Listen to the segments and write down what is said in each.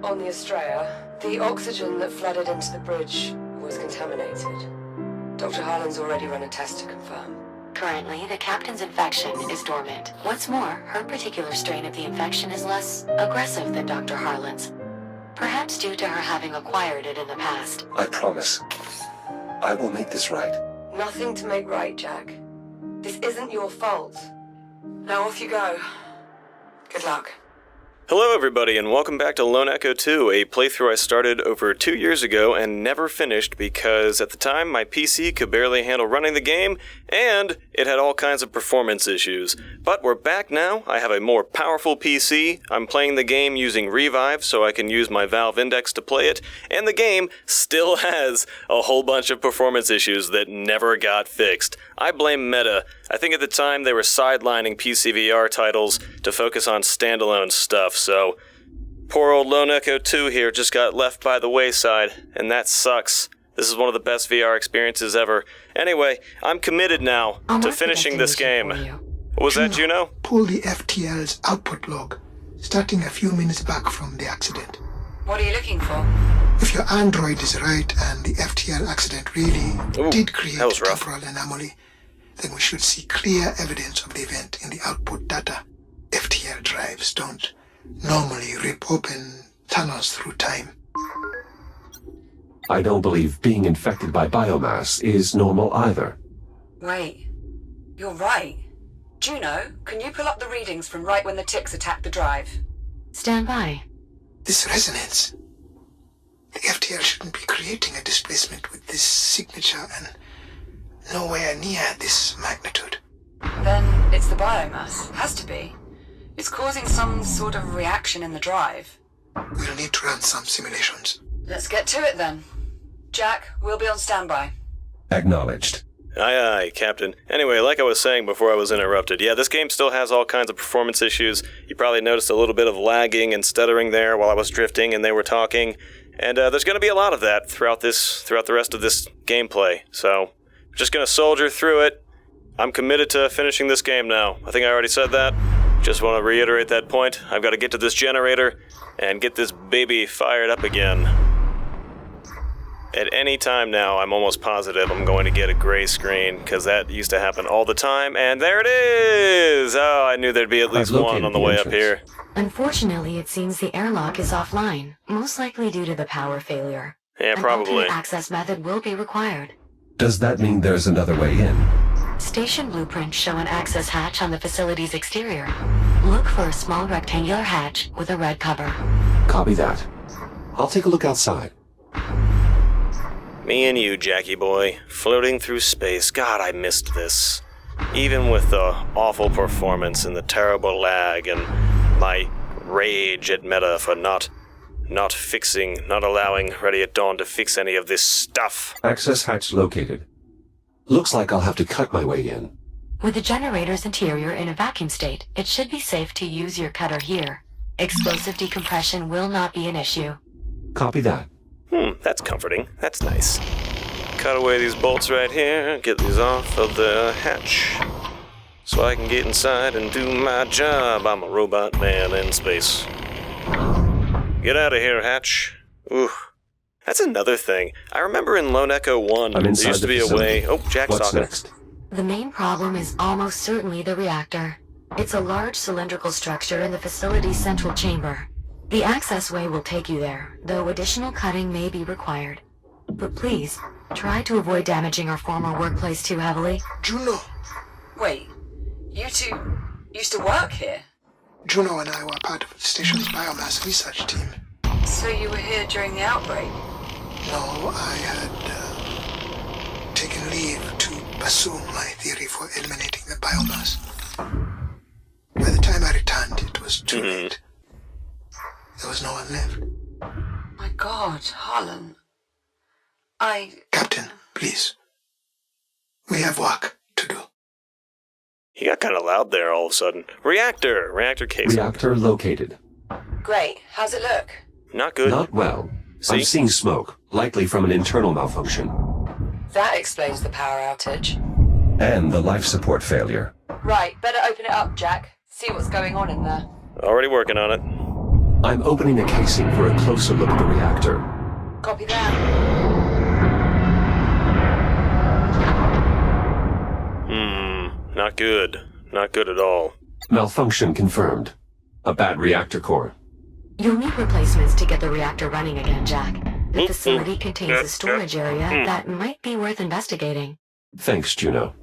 On the Australia, the oxygen that flooded into the bridge was contaminated. Dr. Harlan's already run a test to confirm. Currently, the captain's infection is dormant. What's more, her particular strain of the infection is less aggressive than Dr. Harlan's. Perhaps due to her having acquired it in the past. I promise. I will make this right. Nothing to make right, Jack. This isn't your fault. Now off you go. Good luck. Hello everybody and welcome back to Lone Echo 2, a playthrough I started over 2 years ago and never finished because at the time my PC could barely handle running the game and it had all kinds of performance issues. But we're back now, I have a more powerful PC, I'm playing the game using Revive so I can use my Valve Index to play it, and the game still has a whole bunch of performance issues that never got fixed. I blame Meta. I think at the time they were sidelining PCVR titles to focus on standalone stuff, so poor old Lone Echo 2 here just got left by the wayside, and that sucks. This is one of the best VR experiences ever. Anyway, I'm committed now to finishing this game. What was that, Juno? Pull the FTL's output log, starting a few minutes back from the accident. What are you looking for? If your Android is right and the FTL accident really did create a temporal anomaly, then we should see clear evidence of the event in the output data. FTL drives don't normally rip open tunnels through time. I don't believe being infected by biomass is normal either. Wait. You're right. Juno, can you pull up the readings from right when the ticks attacked the drive? Stand by. This resonance. The FTL shouldn't be creating a displacement with this signature and nowhere near this magnitude. Then it's the biomass. Has to be. It's causing some sort of reaction in the drive. We'll need to run some simulations. Let's get to it then. Jack, we'll be on standby. Acknowledged. Aye, aye, Captain. Anyway, like I was saying before I was interrupted, yeah, this game still has all kinds of performance issues. You probably noticed a little bit of lagging and stuttering there while I was drifting and they were talking. And there's going to be a lot of that throughout the rest of this gameplay. So, just going to soldier through it. I'm committed to finishing this game now. I think I already said that. Just want to reiterate that point. I've got to get to this generator and get this baby fired up again. At any time now, I'm almost positive I'm going to get a gray screen, because that used to happen all the time, and there it is! Oh, I knew there'd be at least one on the way up here. Unfortunately, it seems the airlock is offline, most likely due to the power failure. Yeah, An probably. alternate access method will be required. Does that mean there's another way in? Station blueprints show an access hatch on the facility's exterior. Look for a small rectangular hatch with a red cover. Copy that. I'll take a look outside. Me and you, Jackie boy, floating through space. God, I missed this. Even with the awful performance and the terrible lag and my rage at Meta for not allowing Ready at Dawn to fix any of this stuff. Access hatch located. Looks like I'll have to cut my way in. With the generator's interior in a vacuum state, it should be safe to use your cutter here. Explosive decompression will not be an issue. Copy that. That's comforting. That's nice. Cut away these bolts right here, get these off of the hatch, so I can get inside and do my job. I'm a robot man in space. Get out of here, hatch. Ooh. That's another thing. I remember in Lone Echo 1, there used to be a way... Oh, Jack's What's talking. next? The main problem is almost certainly the reactor. It's a large cylindrical structure in the facility's central chamber. The accessway will take you there, though additional cutting may be required. But please, try to avoid damaging our former workplace too heavily. Juno! Wait, you two used to work here? Juno and I were part of the station's biomass research team. So you were here during the outbreak? No, I had taken leave to pursue my theory for eliminating the biomass. By the time I returned, it was too late. There was no one left. My God, Harlan. Captain, please. We have work to do. He got kind of loud there all of a sudden. Reactor! Reactor casing. Reactor located. Great. How's it look? Not good. Not well. See? I'm seeing smoke, likely from an internal malfunction. That explains the power outage. And the life support failure. Right, better open it up, Jack. See what's going on in there. Already working on it. I'm opening the casing for a closer look at the reactor. Copy that. Not good. Not good at all. Malfunction confirmed. A bad reactor core. You'll need replacements to get the reactor running again, Jack. The facility contains a storage area that might be worth investigating. Thanks, Juno.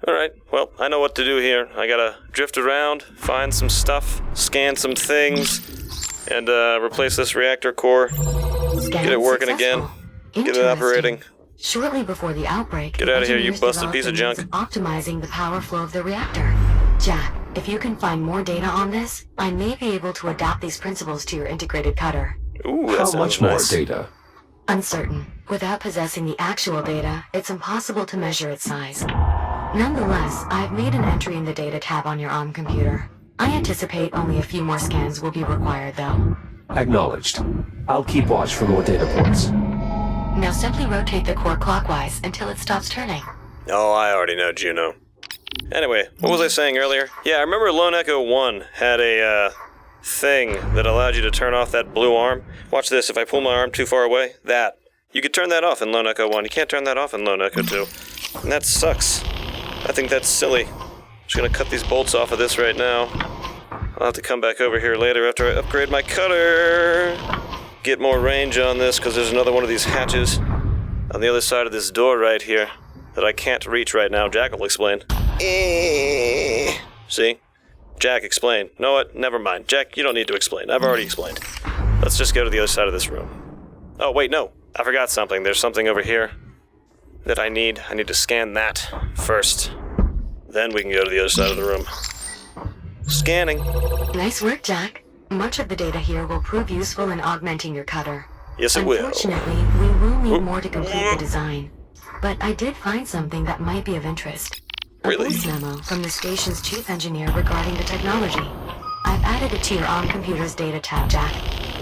Alright, well, I know what to do here. I gotta drift around, find some stuff, scan some things, and replace this reactor core. Get it working again. Get it operating. Shortly before the outbreak, get out of here, you busted piece of junk. Optimizing the power flow of the reactor. Jack, if you can find more data on this, I may be able to adapt these principles to your integrated cutter. Ooh, that How sounds much nice. more data? Uncertain. Without possessing the actual data, it's impossible to measure its size. Nonetheless, I've made an entry in the data tab on your ARM computer. I anticipate only a few more scans will be required, though. Acknowledged. I'll keep watch for more data ports. Now simply rotate the core clockwise until it stops turning. Oh, I already know, Juno. Anyway, what was I saying earlier? Yeah, I remember Lone Echo 1 had a, thing that allowed you to turn off that blue arm. Watch this, if I pull my arm too far away, that. You could turn that off in Lone Echo 1. You can't turn that off in Lone Echo 2. And that sucks. I think that's silly. Just gonna cut these bolts off of this right now. I'll have to come back over here later after I upgrade my cutter. Get more range on this, because there's another one of these hatches on the other side of this door right here that I can't reach right now. Jack will explain. See? Jack, explain. Know what? Never mind. Jack, you don't need to explain. I've already explained. Let's just go to the other side of this room. Oh, wait, no. I forgot something. There's something over here that I need. I need to scan that first. Then we can go to the other side of the room. Scanning. Nice work, Jack. Much of the data here will prove useful in augmenting your cutter. Yes, it will. Unfortunately, we will need more to complete the design. But I did find something that might be of interest. Really? A voice memo from the station's chief engineer regarding the technology. I've added it to your ARM computer's data tab, Jack.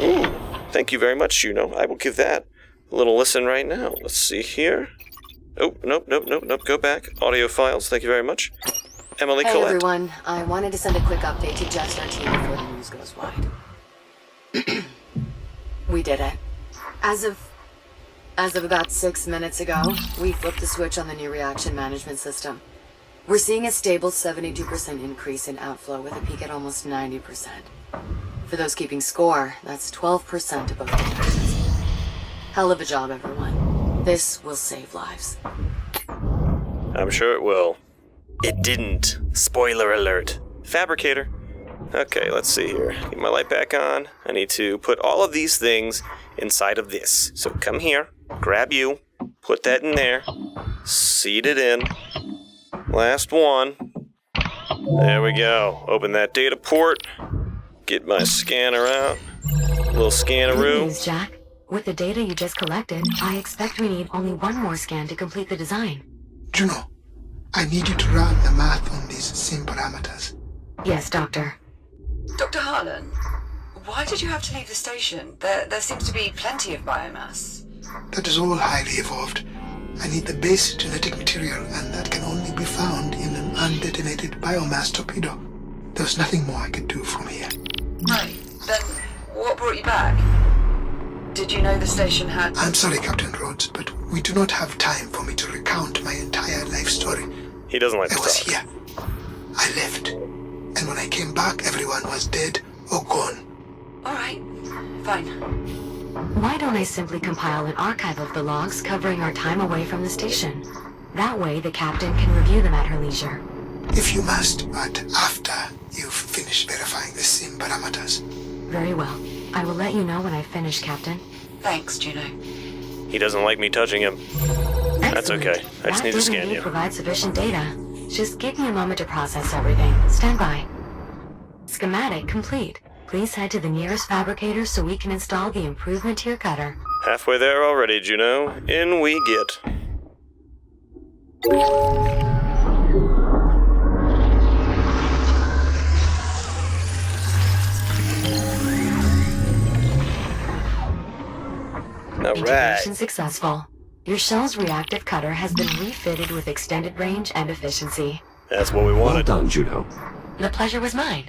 Ooh, thank you very much, Juno. I will give that a little listen right now. Let's see here. Oh, nope. Go back. Audio files, thank you very much. Emily Hey Collette. everyone, I wanted to send a quick update to Jess and our team before the news goes wide. We did it. As of about 6 minutes ago, we flipped the switch on the new reaction management system. We're seeing a stable 72% increase in outflow with a peak at almost 90%. For those keeping score, that's 12% above conditions. Hell of a job, everyone. This will save lives. I'm sure it will. It didn't. Spoiler alert. Fabricator. Okay, let's see here. Get my light back on. I need to put all of these things inside of this. So come here, grab you, put that in there, seat it in. Last one. There we go. Open that data port. Get my scanner out. Little Good scanneroo. news, Jack. With the data you just collected, I expect we need only one more scan to complete the design. Juno, I need you to run the math on these sim parameters. Yes, Doctor. Dr. Harlan, why did you have to leave the station? There seems to be plenty of biomass. That is all highly evolved. I need the base genetic material, and that can only be found in an undetonated biomass torpedo. There's nothing more I could do from here. Right. Then what brought you back? Did you know the station had... I'm sorry, Captain Rhodes, but we do not have time for me to recount my entire life story. He doesn't like to I was talk. here. I left. And when I came back, everyone was dead or gone. All right. Fine. Why don't I simply compile an archive of the logs covering our time away from the station? That way, the captain can review them at her leisure. If you must, but after you've finished verifying the sim parameters. Very well. I will let you know when I've finished, Captain. Thanks, Juno. He doesn't like me touching him. That's Excellent. okay. I just need to scan you. Provide sufficient data. Just give me a moment to process everything. Stand by. Schematic complete. Please head to the nearest fabricator so we can install the improvement to your cutter. Halfway there already, Juno. In we get. All right. Integration successful. Your shell's reactive cutter has been refitted with extended range and efficiency. That's what we Well wanted. done, Juno. The pleasure was mine.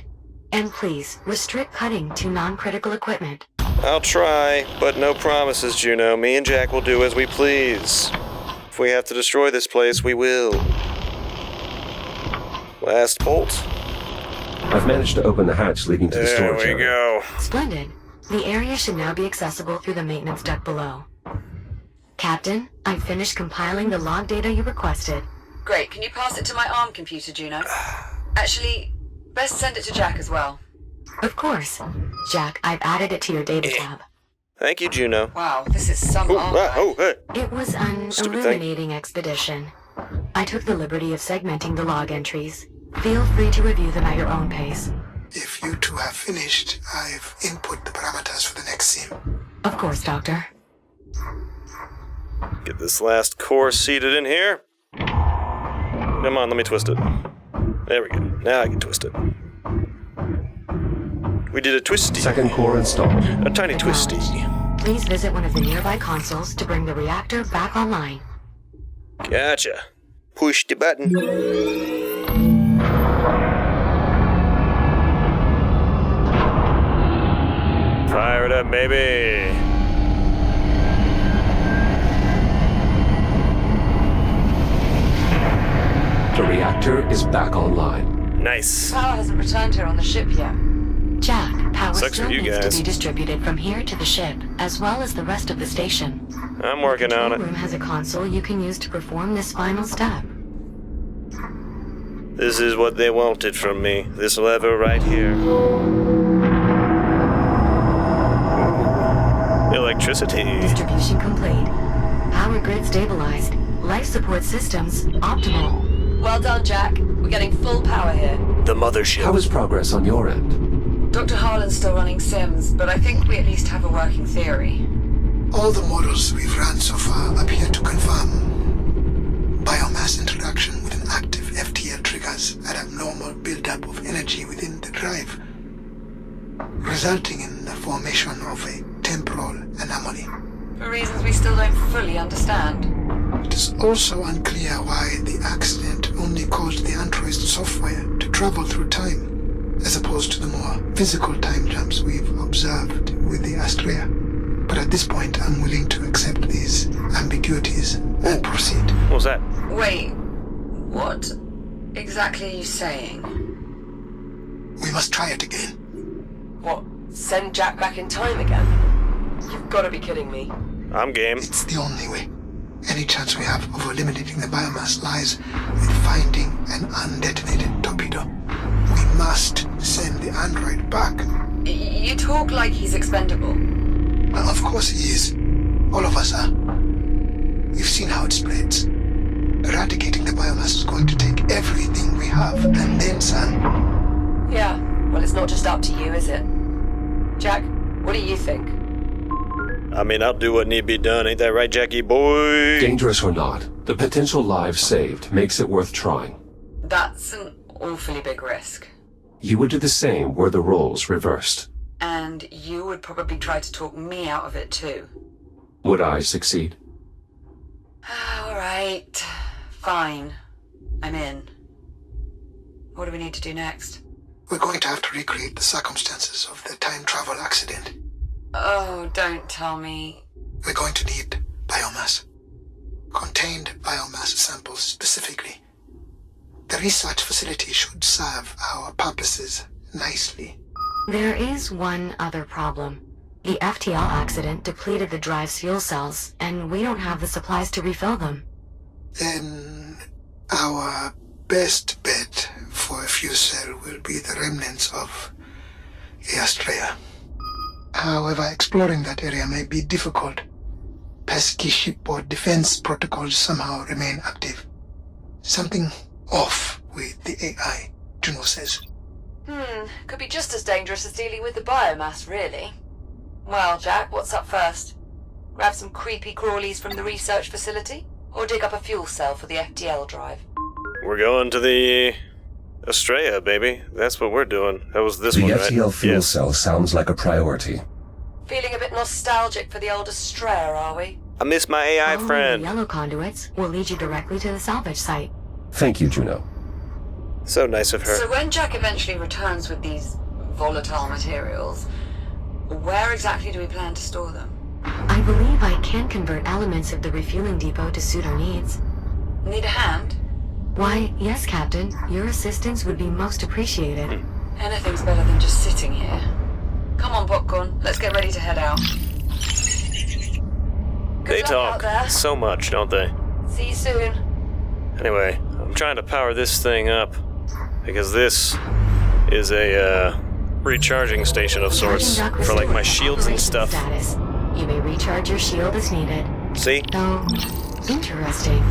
And please, restrict cutting to non-critical equipment. I'll try, but no promises, Juno. Me and Jack will do as we please. If we have to destroy this place, we will. Last bolt. I've managed to open the hatch leading to the storage There we area. go. Splendid. The area should now be accessible through the maintenance duct below. Captain, I've finished compiling the log data you requested. Great, can you pass it to my ARM computer, Juno? Actually, best send it to Jack as well. Of course. Jack, I've added it to your data tab. Thank you, Juno. Wow, this is some Ooh, ARM. hey. It was an Stupid illuminating expedition. I took the liberty of segmenting the log entries. Feel free to review them at your own pace. If you two have finished, I've input the parameters for the next sim. Of course, Doctor. Get this last core seated in here. Come on, let me twist it. There we go. Now I can twist it. We did a twisty. Second core installed. A tiny twisty. Please visit one of the nearby consoles to bring the reactor back online. Gotcha. Push the button. Fire it up, baby. The reactor is back online. Nice. Power hasn't returned here on the ship yet. Jack, power Sucks still for you needs guys. to be distributed from here to the ship, as well as the rest of the station. I'm working on The it. room has a console you can use to perform this final step. This is what they wanted from me. This lever right here. Electricity. Distribution complete. Power grid stabilized. Life support systems optimal. Well done, Jack. We're getting full power here. The mothership. How is progress on your end? Dr. Harlan's still running sims, but I think we at least have a working theory. All the models we've run so far appear to confirm biomass interaction with an active FTL triggers an abnormal buildup of energy within the drive, resulting in the formation of a temporal anomaly. For reasons we still don't fully understand. It is also unclear why the accident only caused the android's software to travel through time, as opposed to the more physical time jumps we've observed with the Astrea. But at this point, I'm willing to accept these ambiguities and proceed. What was that? Wait, what exactly are you saying? We must try it again. What, send Jack back in time again? You've got to be kidding me. I'm game. It's the only way. Any chance we have of eliminating the biomass lies with finding an undetonated torpedo. We must send the android back. You talk like he's expendable. Well, of course he is. All of us are. We've seen how it spreads. Eradicating the biomass is going to take everything we have, and then some. Yeah, well, it's not just up to you, is it? Jack, what do you think? I mean, I'll do what need be done. Ain't that right, Jackie boy? Dangerous or not, the potential lives saved makes it worth trying. That's an awfully big risk. You would do the same were the roles reversed. And you would probably try to talk me out of it too. Would I succeed? All right. Fine. I'm in. What do we need to do next? We're going to have to recreate the circumstances of the time travel accident. Oh, don't tell me. We're going to need biomass. Contained biomass samples specifically. The research facility should serve our purposes nicely. There is one other problem. The FTL accident depleted the drive's fuel cells, and we don't have the supplies to refill them. Then our best bet for a fuel cell will be the remnants of the Astrea. However, exploring that area may be difficult. Pesky shipboard defense protocols somehow remain active. Something off with the AI, Juno says. Could be just as dangerous as dealing with the biomass, really. Well, Jack, what's up first? Grab some creepy crawlies from the research facility? Or dig up a fuel cell for the FTL drive? We're going to the Astrea, baby. That's what we're doing. That was this The one, right? FTL fuel Yes. cell sounds like a priority. Feeling a bit nostalgic for the old Astrea, are we? I miss my AI Following friend. the yellow conduits will lead you directly to the salvage site. Thank you, Juno. So nice of her. So when Jack eventually returns with these volatile materials. Where exactly do we plan to store them? I believe I can convert elements of the refueling depot to suit our needs. Need a hand? Why, yes, Captain. Your assistance would be most appreciated. Anything's better than just sitting here. Come on, Popcorn. Let's get ready to head out. They talk so much, don't they? See you soon. Anyway, I'm trying to power this thing up because this is a recharging station of sorts for like my shields and stuff. Status. You may recharge your shield as needed. See? Oh, interesting.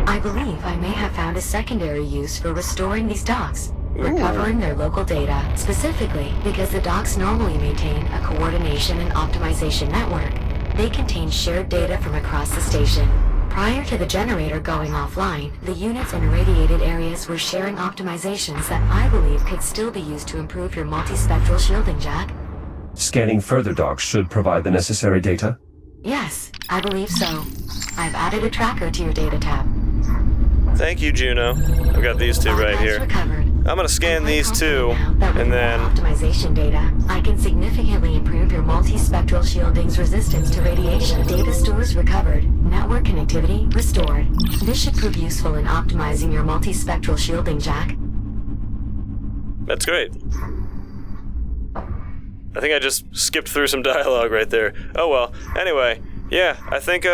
I believe I may have found a secondary use for restoring these docks, recovering their local data, specifically because the docks normally maintain a coordination and optimization network. They contain shared data from across the station. Prior to the generator going offline, the units in irradiated areas were sharing optimizations that I believe could still be used to improve your multispectral shielding, Jack. Scanning further docks should provide the necessary data? Yes, I believe so. I've added a tracker to your data tab. Thank you, Juno. I've got these two right here. I'm gonna scan these two, and then optimization data. I can significantly improve your multispectral shielding's resistance to radiation. Data stores recovered. Network connectivity restored. This should prove useful in optimizing your multispectral shielding, Jack. That's great. I think I just skipped through some dialogue right there. Oh well. Anyway, yeah, I think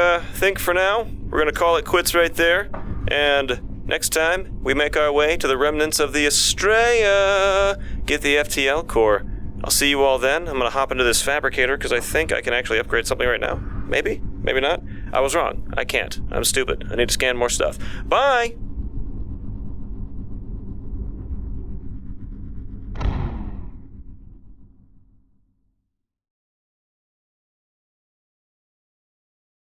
for now we're gonna call it quits right there. And next time we make our way to the remnants of the Estrella, get the FTL core. I'll see you all then. I'm gonna hop into this fabricator because I think I can actually upgrade something right now. Maybe, maybe not. I was wrong. I can't. I'm stupid. I need to scan more stuff. Bye.